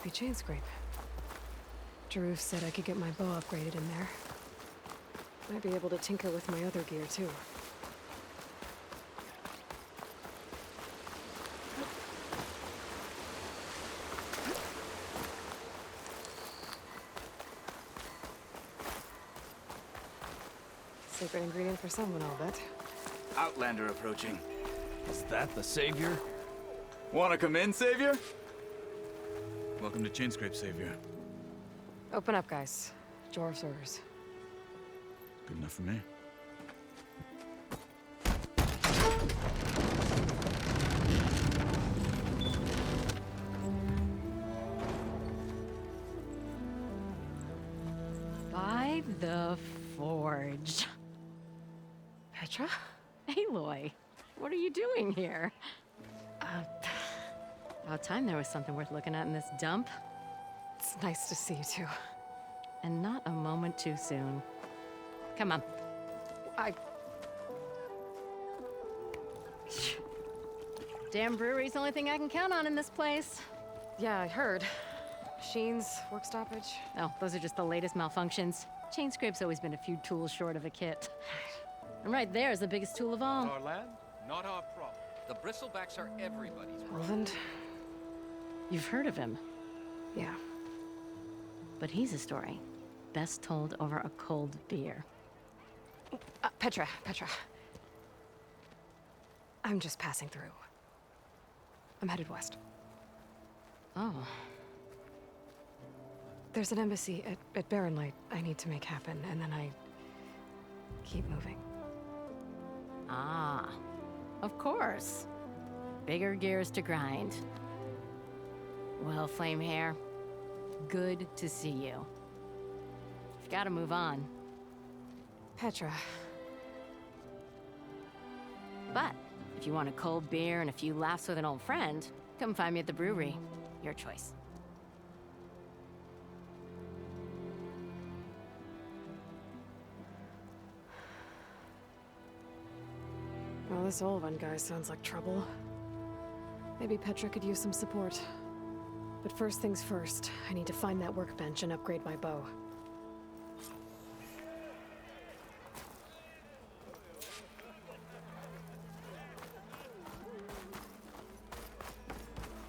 Must be chain scrape. Drew said I could get my bow upgraded in there. Might be able to tinker with my other gear, too. Secret ingredient for someone, I'll bet. Outlander approaching. Is that the Savior? Wanna come in, Savior? Welcome to Chainscrape, Savior. Open up, guys. Jorv's orders. Good enough for me. By the Forge. Petra? Aloy, what are you doing here? About time there was something worth looking at in this dump. It's nice to see you, too. And not a moment too soon. Come on. Damn brewery's the only thing I can count on in this place. Yeah, I heard. Machines, work stoppage. Oh, those are just the latest malfunctions. Chainscrape's always been a few tools short of a kit. And right there is the biggest tool of all. Our land, not our problem. The bristlebacks are everybody's problem. Roland? You've heard of him, Yeah. but he's a story best told over a cold beer. Petra. I'm just passing through. I'm headed west. Oh, There's an embassy at Barren Light I need to make happen, and then I keep moving. ah, of course. Bigger gears to grind. Well, Flamehair, good to see you. You've got to move on. Petra. But if you want a cold beer and a few laughs with an old friend, come find me at the brewery. Your choice. Well, this Olvan guy sounds like trouble. Maybe Petra could use some support. But first things first, I need to find that workbench and upgrade my bow.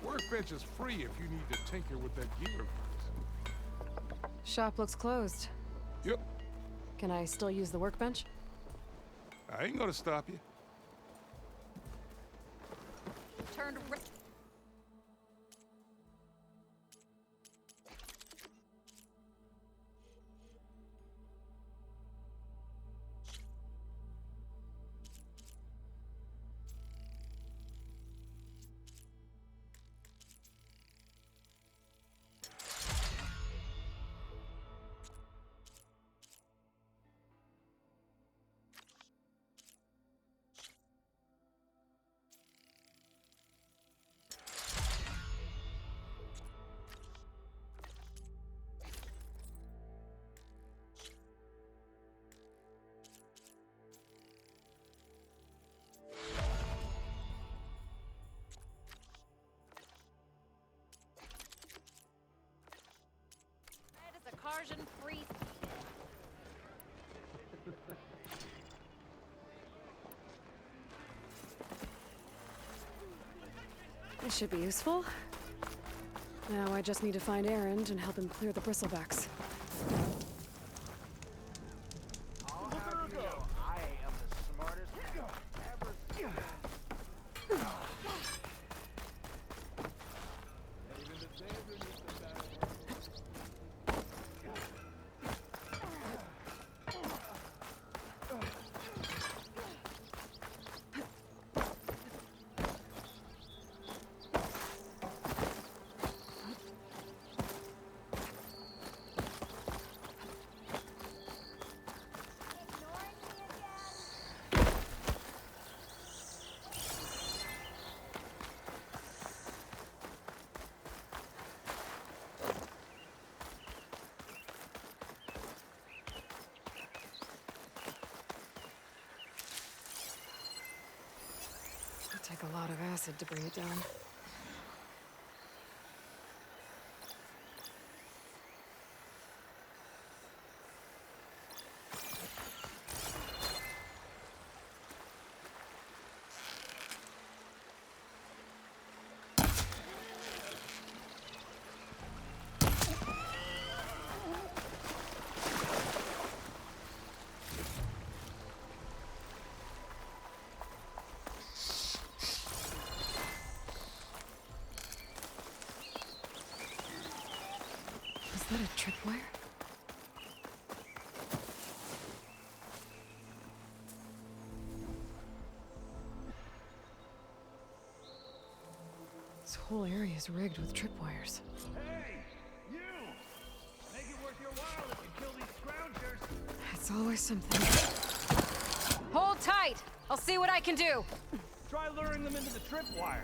Workbench is free if you need to tinker with that gear of yours. Shop looks closed. Yep, Can I still use the workbench? I ain't gonna stop you. Turned Carjan free. This should be useful. Now I just need to find Erend and help him clear the bristlebacks. I'll have you know, I am the smartest ever seen. Even the Xander needs to battle. It'll take a lot of acid to bring it down. that a tripwire? This whole area is rigged with tripwires. Hey, you! Make it worth your while if you kill these scroungers. It's always something. Hold tight! I'll see what I can do. Try luring them into the tripwires.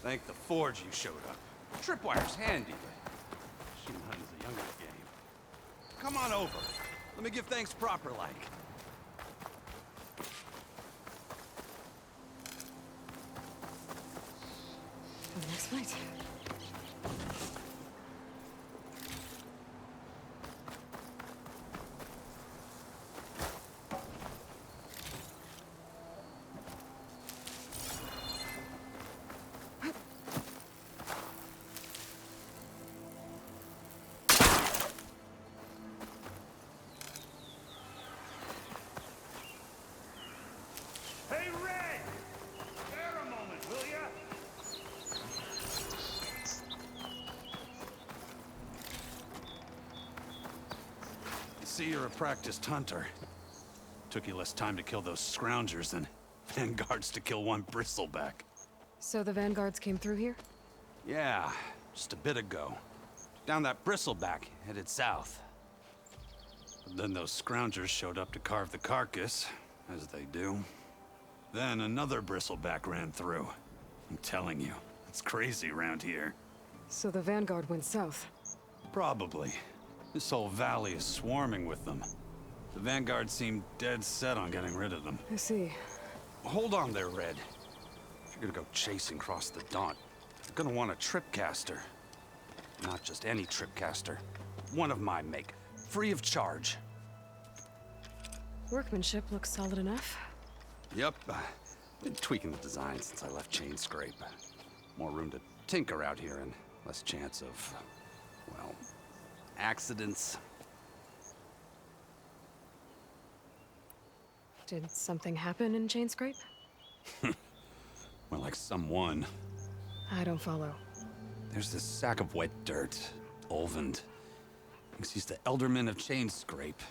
Thank the Forge you showed up. Tripwire's handy, but shooting hunting's a younger game. Come on over. Let me give thanks proper-like. The next flight. Hey, Red! Spare a moment, will ya? I see you're a practiced hunter. Took you less time to kill those scroungers than vanguards to kill one bristleback. So the vanguards came through here? Yeah, just a bit ago. Down that bristleback, headed south. But then those scroungers showed up to carve the carcass, as they do. Then another bristleback ran through. I'm telling you, it's crazy around here. So the vanguard went south. Probably. This whole valley is swarming with them. The vanguard seemed dead set on getting rid of them. I see. Hold on there, Red. If you're gonna go chasing across the Daunt, you're gonna want a tripcaster. Not just any tripcaster. One of my make. Free of charge. Workmanship looks solid enough. Yep. Been tweaking the design since I left Chain Scrape. More room to tinker out here and less chance of, well, accidents. Did something happen in Chain Scrape? Well, like someone. I don't follow. There's this sack of wet dirt, Olvend. Thinks he's the Elderman of Chain Scrape.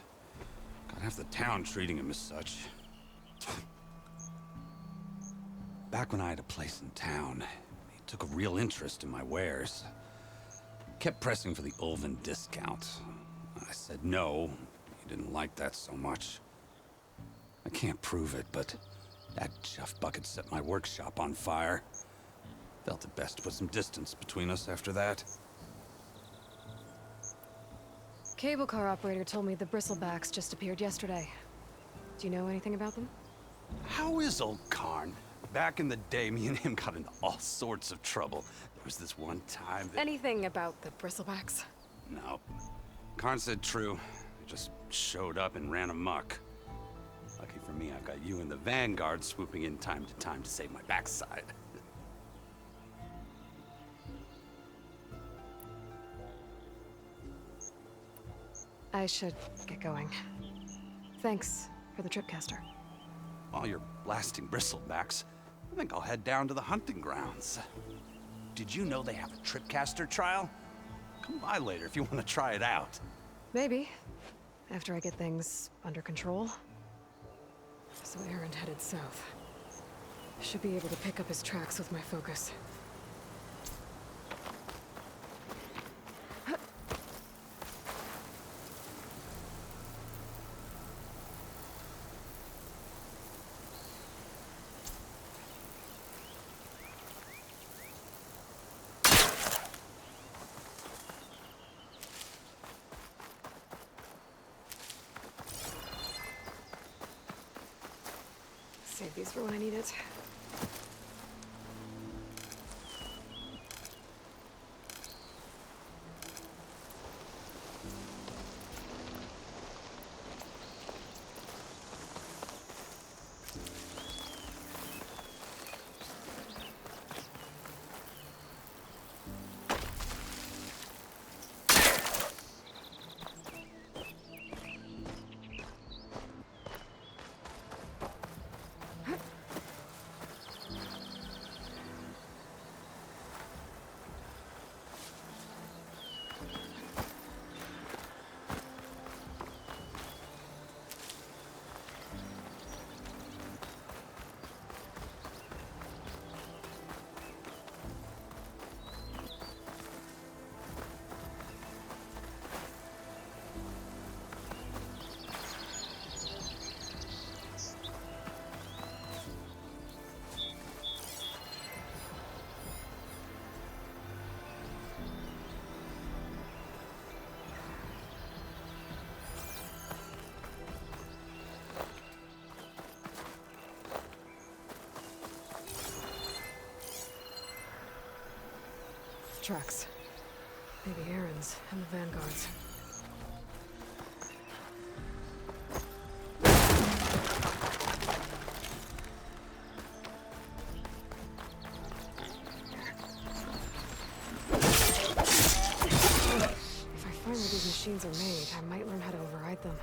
Got half the town treating him as such. Back when I had a place in town, he took a real interest in my wares. Kept pressing for the Olvend discount. I said no. He'd didn't like that so much. I can't prove it, but that chuff bucket set my workshop on fire. Felt it best to put some distance between us after that. Cable car operator told me the bristlebacks just appeared yesterday. Do you know anything about them? How is old Karn? Back in the day, me and him got into all sorts of trouble. There was this one time that... Anything about the bristlebacks? No. Karn said true. They just showed up and ran amok. Lucky for me, I've got you and the Vanguard swooping in time to save my backside. I should get going. Thanks for the tripcaster. While you're blasting bristlebacks, I think I'll head down to the hunting grounds. Did you know they have a tripcaster trial? Come by later if you want to try it out. Maybe. After I get things under control. So Aaron headed south. Should be able to pick up his tracks with my focus. Save these for when I need it. Tracks. Maybe Aaron's and the Vanguard's. If I find where these machines are made, I might learn how to override them.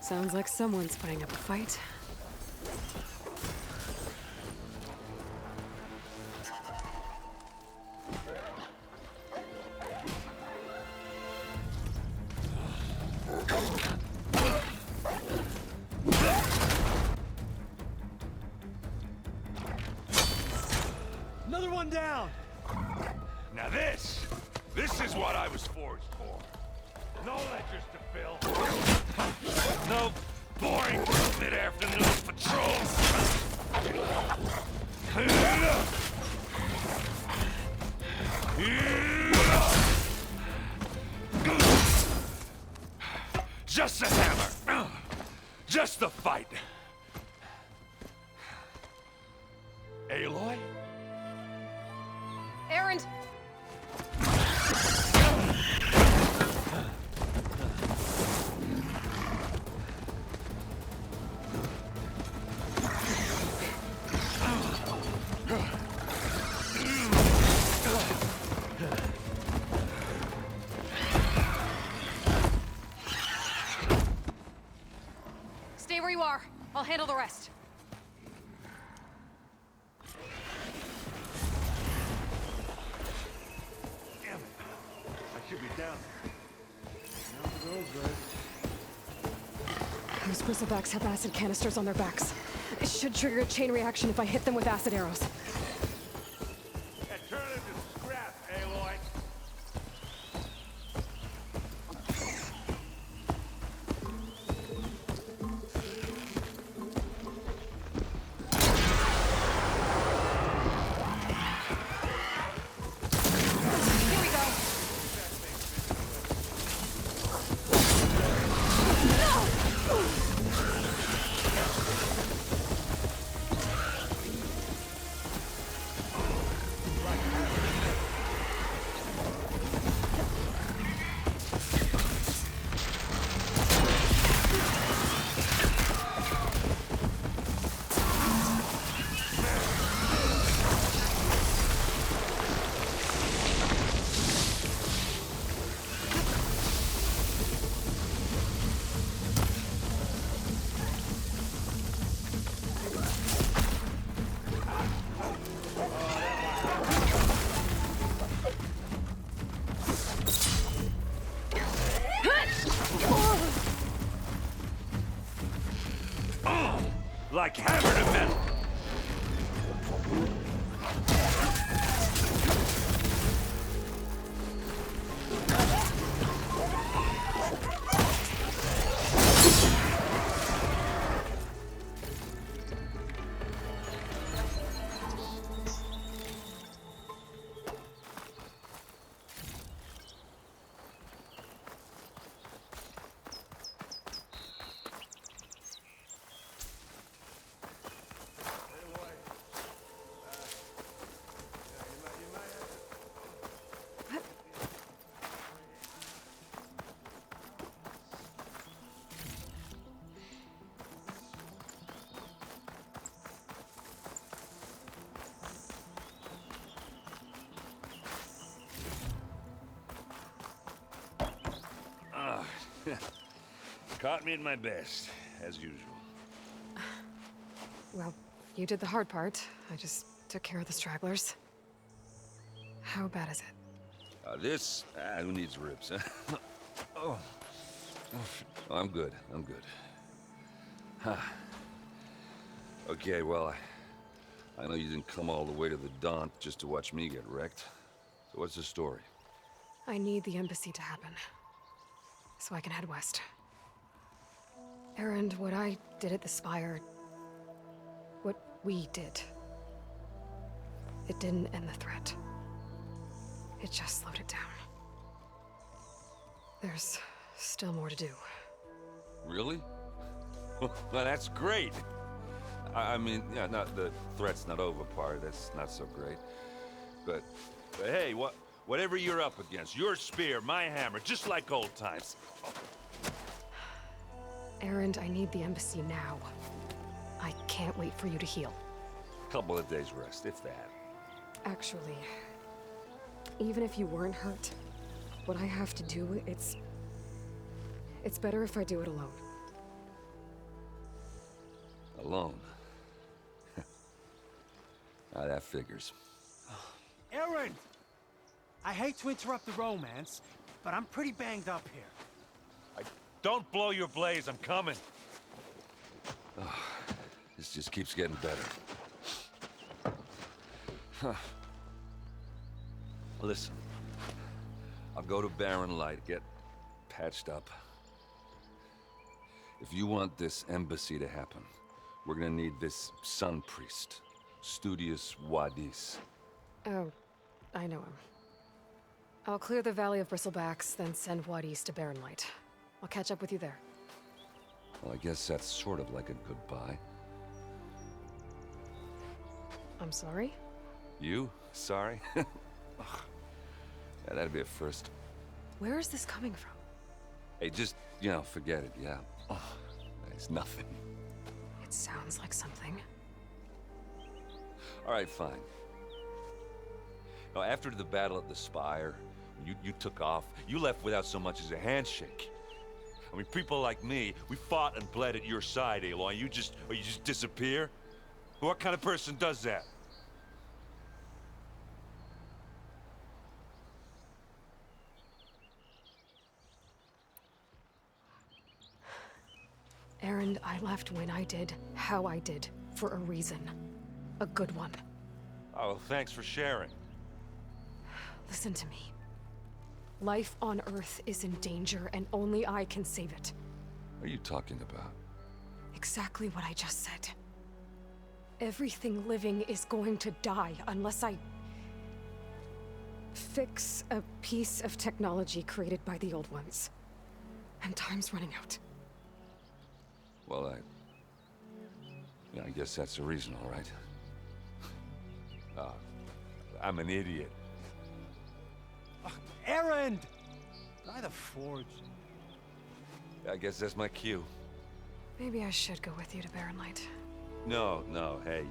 Sounds like someone's putting up a fight. Another one down! Now this is what I was forged for. No ledgers to fill. No boring mid-afternoon patrols. Just a hammer. Just just the fight. Aloy? Erend! Stay where you are. I'll handle the rest. Damn it. I should be down there. Those bristlebacks have acid canisters on their backs. It should trigger a chain reaction if I hit them with acid arrows. And turn it into scrap, Aloy. Here we go. Like hammer to metal. Caught me at my best, as usual. Well, you did the hard part. I just took care of the stragglers. How bad is it? Who needs ribs, huh? Oh. Oh, I'm good, I'm good. Huh. Okay, well, I know you didn't come all the way to the Daunt just to watch me get wrecked. So what's the story? I need the embassy to happen, so I can head west. Erend, what I did at the Spire, what we did, it didn't end the threat. It just slowed it down. There's still more to do. Really? Well, that's great. I mean, yeah, not the threat's not over part, that's not so great. But hey, whatever you're up against, your spear, my hammer, just like old times. Erend, I need the embassy now. I can't wait for you to heal. Couple of days rest, if that. Actually, even if you weren't hurt, what I have to do, it's better if I do it alone. Alone? Ah, that figures. Erend! I hate to interrupt the romance, but I'm pretty banged up here. Don't blow your blaze, I'm coming. Oh, this just keeps getting better. Huh. Listen, I'll go to Barren Light, get patched up. If you want this embassy to happen, we're gonna need this sun priest, Studius Wadis. Oh, I know him. I'll clear the Valley of Bristlebacks, then send Wadis to Barren Light. I'll catch up with you there. Well, I guess that's sort of like a goodbye. I'm sorry? You? Sorry? Ugh. Yeah, that'd be a first. Where is this coming from? Hey, just, forget it, yeah. Oh, it's nothing. It sounds like something. All right, fine. Now, after the battle at the Spire, you took off. You left without so much as a handshake. I mean, people like me, we fought and bled at your side, Aloy. You just disappear? What kind of person does that? Erend, I left when I did, how I did, for a reason. A good one. Oh, thanks for sharing. Listen to me. Life on Earth is in danger, and only I can save it. What are you talking about? Exactly what I just said. Everything living is going to die unless I fix a piece of technology created by the old ones. And time's running out. Well, I guess that's the reason, all right. I'm an idiot. Erend! By the Forge. I guess that's my cue. Maybe I should go with you to Barren Light. No, hey,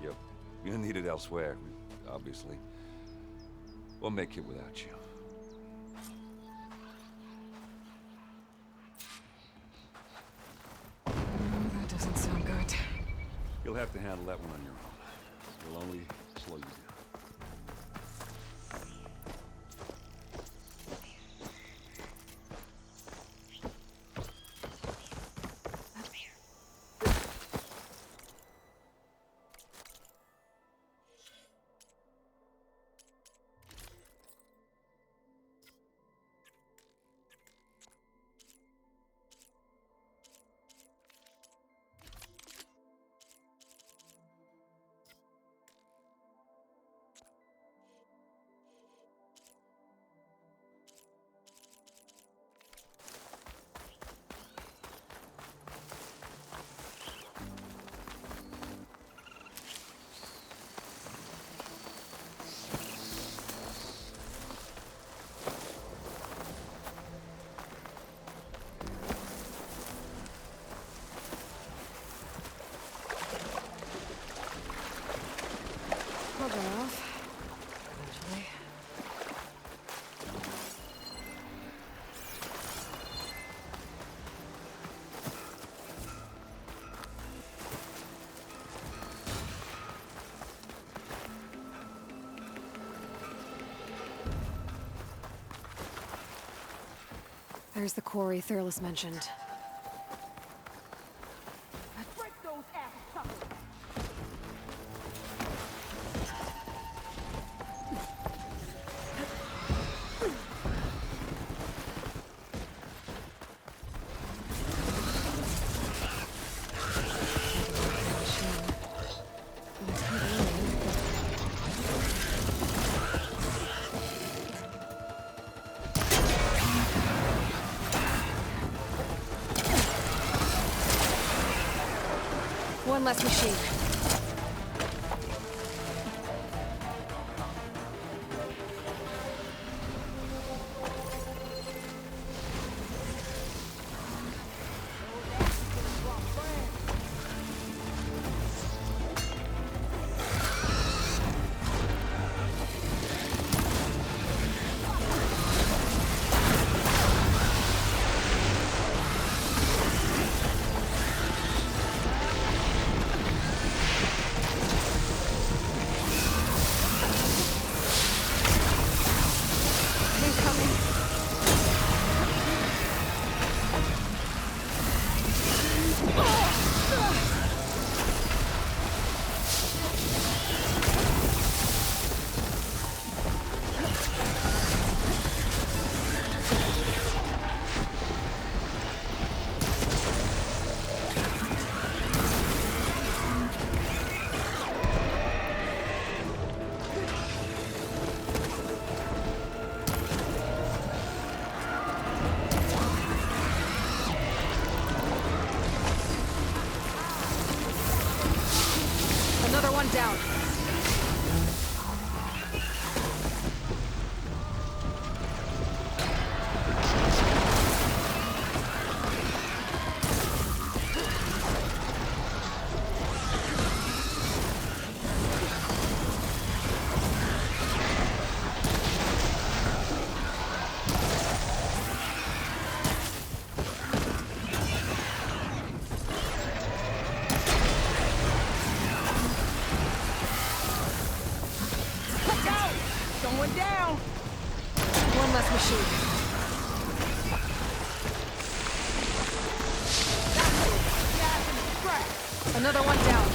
you're needed elsewhere, obviously. We'll make it without you. That doesn't sound good. You'll have to handle that one on your own. We'll only slow you down. I'll get off. Eventually. There's the quarry Thurles mentioned. Break those ass suckers! One less machine. Another one down. Going down. One less machine. Another one down.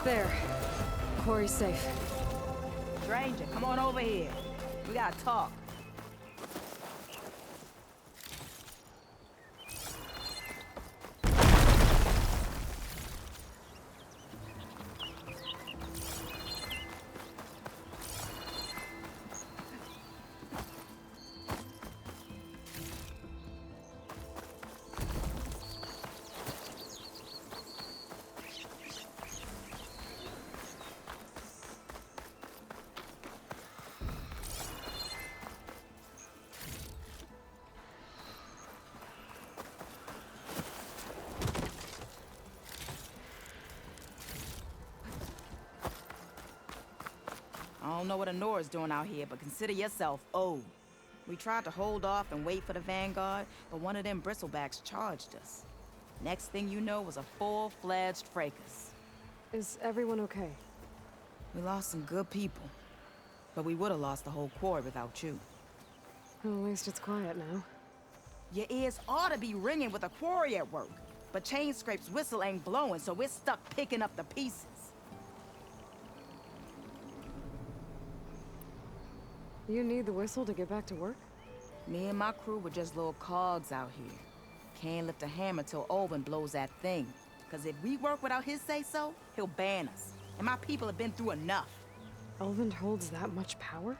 There. Quarry's safe. Stranger, come on over here. We gotta talk. I don't know what Honora's doing out here, but consider yourself owed. We tried to hold off and wait for the Vanguard, but one of them bristlebacks charged us. Next thing you know was a full-fledged fracas. Is everyone okay? We lost some good people, but we would have lost the whole quarry without you. Well, at least it's quiet now. Your ears ought to be ringing with a quarry at work, but Chainscrape's whistle ain't blowing, so we're stuck picking up the pieces. You need the whistle to get back to work? Me and my crew were just little cogs out here. Can't lift a hammer till Olvin blows that thing. Cause if we work without his say-so, he'll ban us. And my people have been through enough. Elvin holds that much power?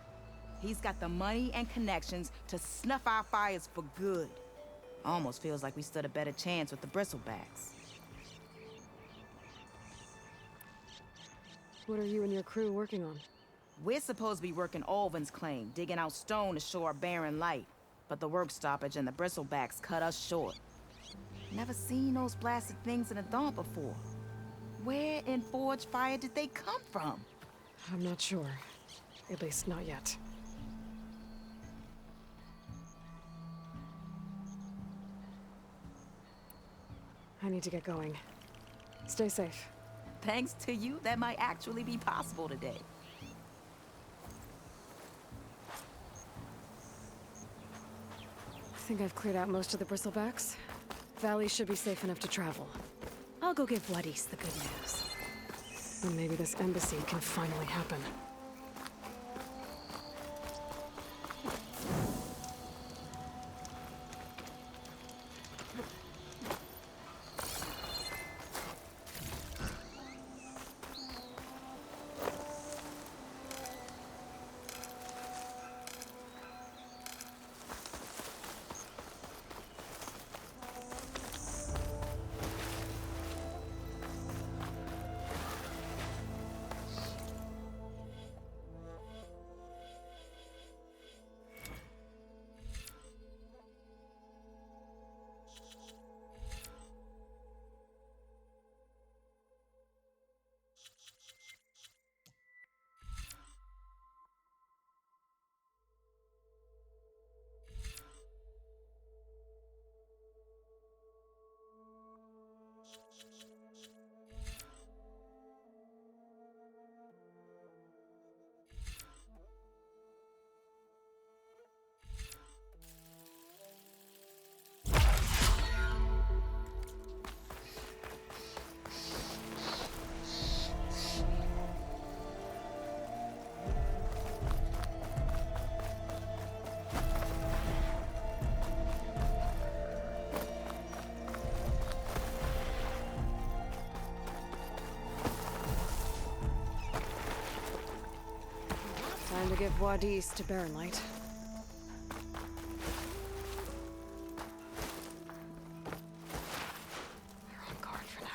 He's got the money and connections to snuff our fires for good. Almost feels like we stood a better chance with the bristlebacks. What are you and your crew working on? We're supposed to be working Olvin's claim, digging out stone to show our barren light. But the work stoppage and the bristlebacks cut us short. Never seen those blasted things in the dawn before. Where in Forge Fire did they come from? I'm not sure. At least not yet. I need to get going. Stay safe. Thanks to you, that might actually be possible today. I think I've cleared out most of the bristlebacks. Valley should be safe enough to travel. I'll go give Wadis the good news. And maybe this embassy can finally happen. to give Wadis to Baronlight. You're on guard for now.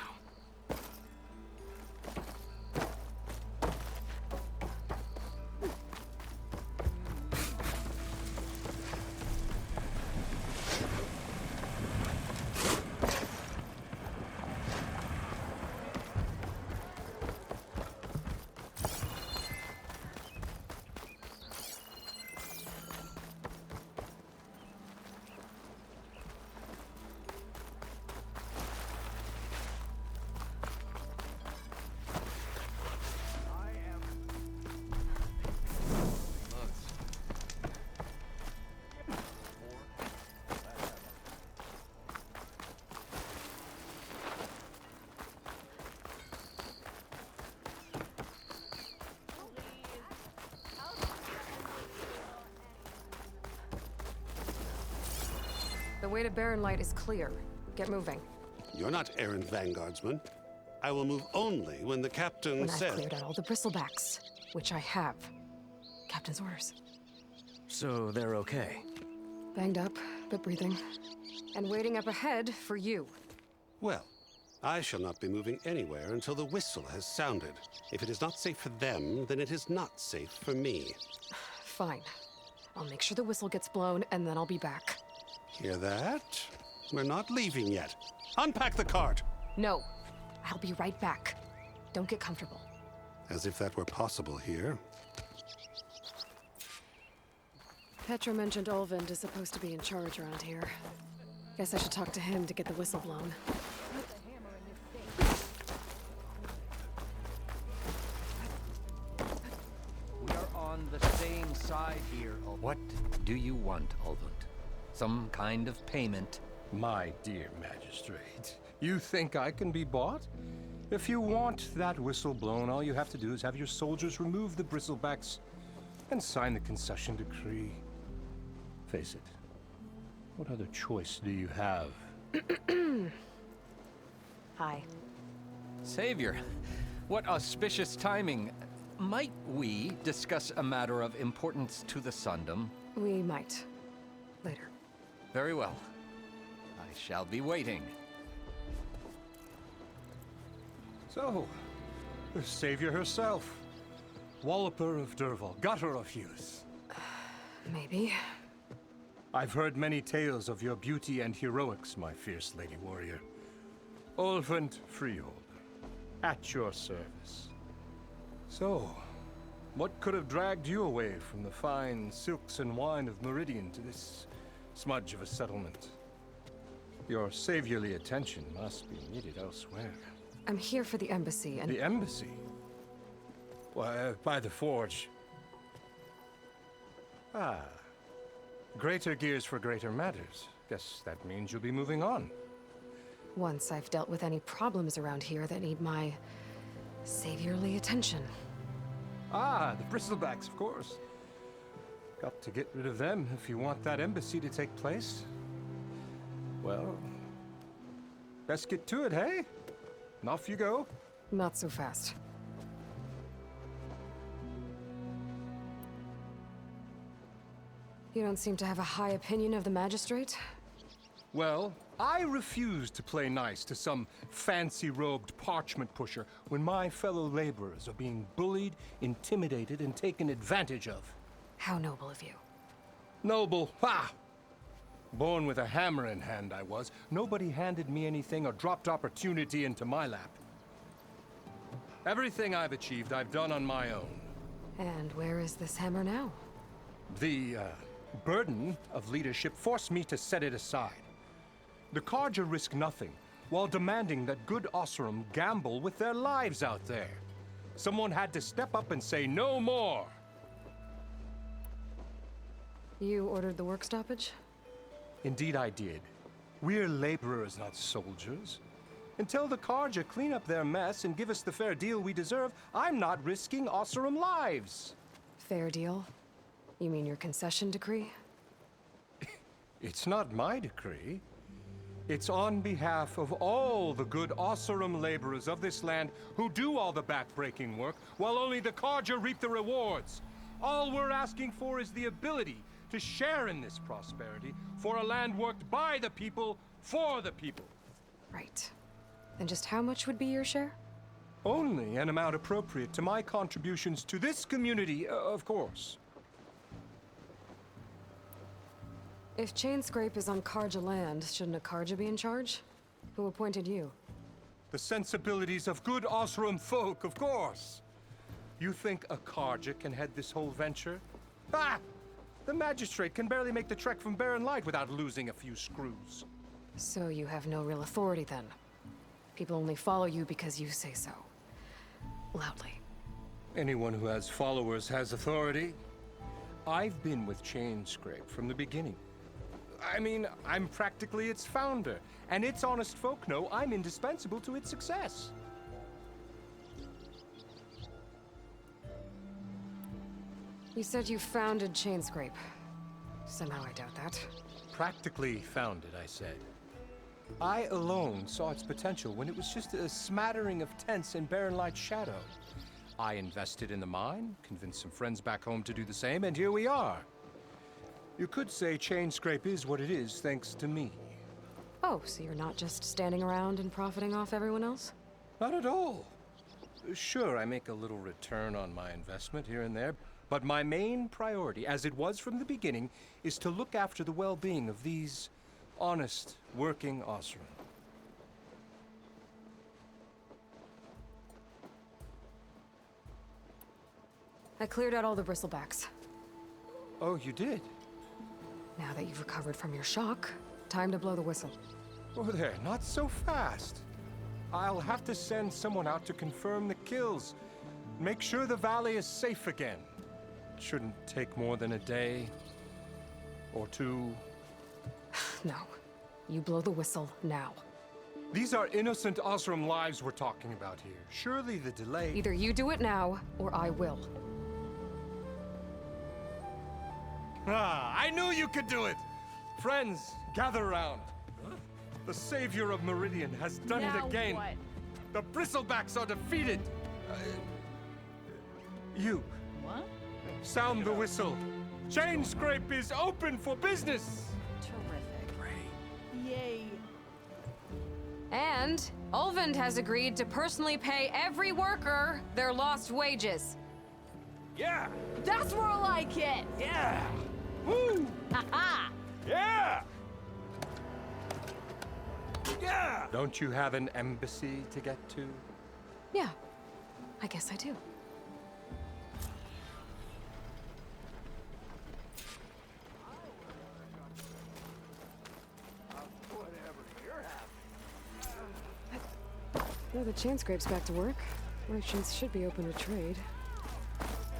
The way to Baronlight is clear. Get moving. You're not errant vanguardsman. I will move only when the captain When says... I've cleared out all the bristlebacks, which I have. Captain's orders. So they're okay? Banged up, but breathing. And waiting up ahead for you. Well, I shall not be moving anywhere until the whistle has sounded. If it is not safe for them, then it is not safe for me. Fine. I'll make sure the whistle gets blown, and then I'll be back. Hear that? We're not leaving yet. Unpack the cart! No. I'll be right back. Don't get comfortable. As if that were possible here. Petra mentioned Olvind is supposed to be in charge around here. Guess I should talk to him to get the whistle blown. We are on the same side here, Olvind. What do you want, Olvind? Some kind of payment? My dear magistrate, you think I can be bought? If you want that whistle blown, all you have to do is have your soldiers remove the bristlebacks and sign the concession decree. Face it, what other choice do you have? Hi. Savior, what auspicious timing. Might we discuss a matter of importance to the Sundom? We might. Later. Very well. I shall be waiting. So, the savior herself. Walloper of Derval, gutter of youth. Maybe. I've heard many tales of your beauty and heroics, my fierce lady warrior. Olvind Freeholder, at your service. So, what could have dragged you away from the fine silks and wine of Meridian to this smudge of a settlement? Your saviorly attention must be needed elsewhere. I'm here for the embassy and... The embassy? Why, by the forge. Ah. Greater gears for greater matters. Guess that means you'll be moving on. Once I've dealt with any problems around here that need my... saviorly attention. Ah, the bristlebacks, of course. Got to get rid of them if you want that embassy to take place. Well, best get to it, hey? And off you go. Not so fast. You don't seem to have a high opinion of the magistrate? Well, I refuse to play nice to some fancy-robed parchment pusher when my fellow laborers are being bullied, intimidated, and taken advantage of. How noble of you. Noble? Ha! Born with a hammer in hand, I was. Nobody handed me anything or dropped opportunity into my lap. Everything I've achieved, I've done on my own. And where is this hammer now? The, burden of leadership forced me to set it aside. The Carja risk nothing, while demanding that good Osseram gamble with their lives out there. Someone had to step up and say no more! You ordered the work stoppage? Indeed I did. We're laborers, not soldiers. Until the Carja clean up their mess and give us the fair deal we deserve, I'm not risking Osseram lives! Fair deal? You mean your concession decree? It's not my decree. It's on behalf of all the good Osseram laborers of this land who do all the back-breaking work, while only the Carja reap the rewards. All we're asking for is the ability to share in this prosperity for a land worked by the people, for the people. Right. Then just how much would be your share? Only an amount appropriate to my contributions to this community, of course. If Chainscrape is on Karja land, shouldn't a Karja be in charge? Who appointed you? The sensibilities of good Osram folk, of course. You think a Karja can head this whole venture? Ah! The magistrate can barely make the trek from Barren Light without losing a few screws. So you have no real authority then? People only follow you because you say so. Loudly. Anyone who has followers has authority. I've been with Chainscrape from the beginning. I mean, I'm practically its founder, and its honest folk know I'm indispensable to its success. You said you founded Chainscrape. Somehow I doubt that. Practically founded, I said. I alone saw its potential when it was just a smattering of tents in Barren Light's shadow. I invested in the mine, convinced some friends back home to do the same, and here we are. You could say Chainscrape is what it is thanks to me. Oh, so you're not just standing around and profiting off everyone else? Not at all. Sure, I make a little return on my investment here and there, but my main priority, as it was from the beginning, is to look after the well-being of these honest, working Osram. I cleared out all the bristlebacks. Oh, you did? Now that you've recovered from your shock, time to blow the whistle. Oh there, not so fast. I'll have to send someone out to confirm the kills. Make sure the valley is safe again. It shouldn't take more than a day or two. No. You blow the whistle now. These are innocent Osram lives we're talking about here. Surely the delay... Either you do it now, or I will. Ah, I knew you could do it! Friends, gather around. The savior of Meridian has done it again. What? The bristlebacks are defeated. You. What? Sound the whistle. Chainscrape is open for business. Terrific. Yay. And Ulvund has agreed to personally pay every worker their lost wages. Yeah! That's more like it! Yeah! Woo! Ha-ha! Yeah! Yeah! Don't you have an embassy to get to? Yeah, I guess I do. Now the Chainscrape's back to work. Merchants should be open to trade.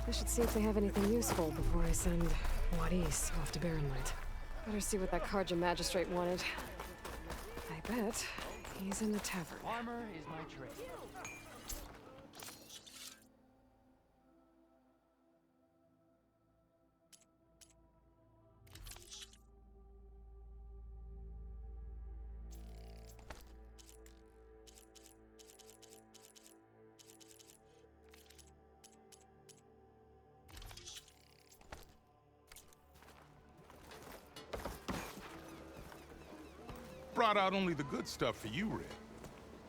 I should see if they have anything useful before I send Wadis off to Barren Light. Better see what that Karja magistrate wanted. I bet he's in the tavern. Armor is my trade. Brought out only the good stuff for you, Red.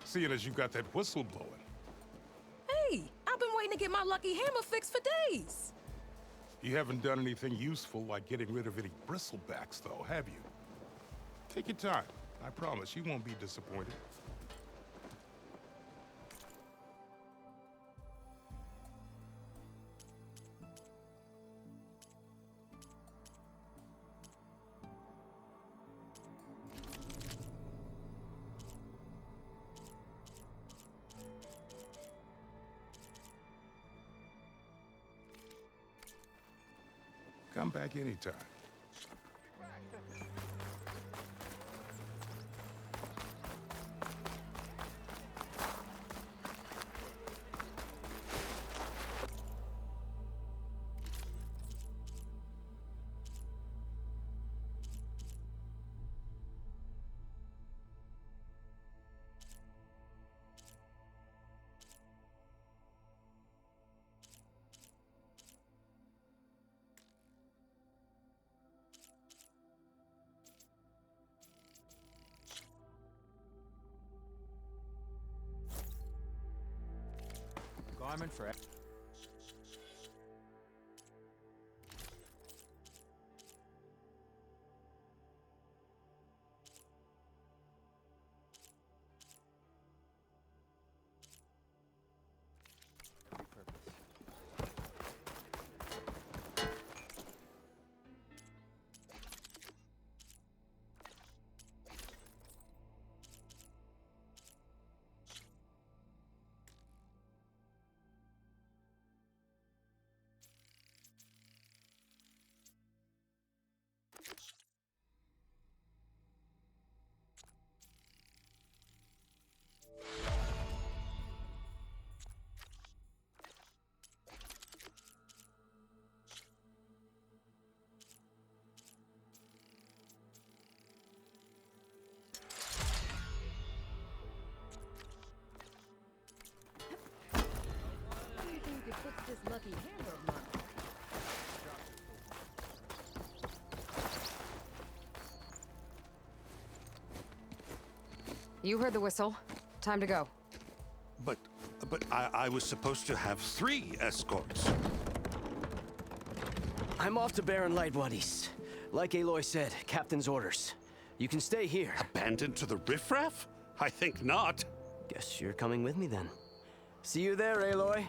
Seeing as you got that whistle blowing. Hey, I've been waiting to get my lucky hammer fixed for days. You haven't done anything useful like getting rid of any bristlebacks, though, have you? Take your time. I promise you won't be disappointed. Come back anytime. Rhyming for... This lucky hammer of mine. You heard the whistle. Time to go. But I was supposed to have 3 escorts. I'm off to Barren Light Wadis. Like Aloy said, Captain's orders. You can stay here. Abandoned to the riffraff? I think not. Guess you're coming with me then. See you there, Aloy.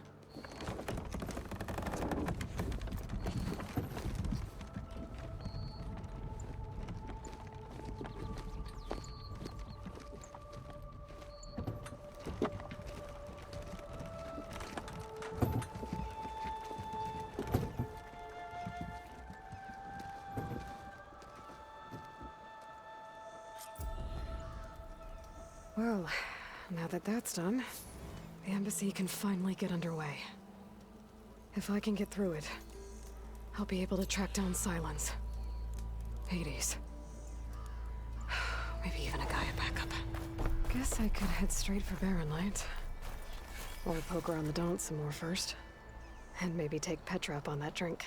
Well, now that that's done, the embassy can finally get underway. If I can get through it, I'll be able to track down Silence. Hades. Maybe even a Gaia backup. Guess I could head straight for Barren Light. Or poke around the Daunt some more first. And maybe take Petra up on that drink.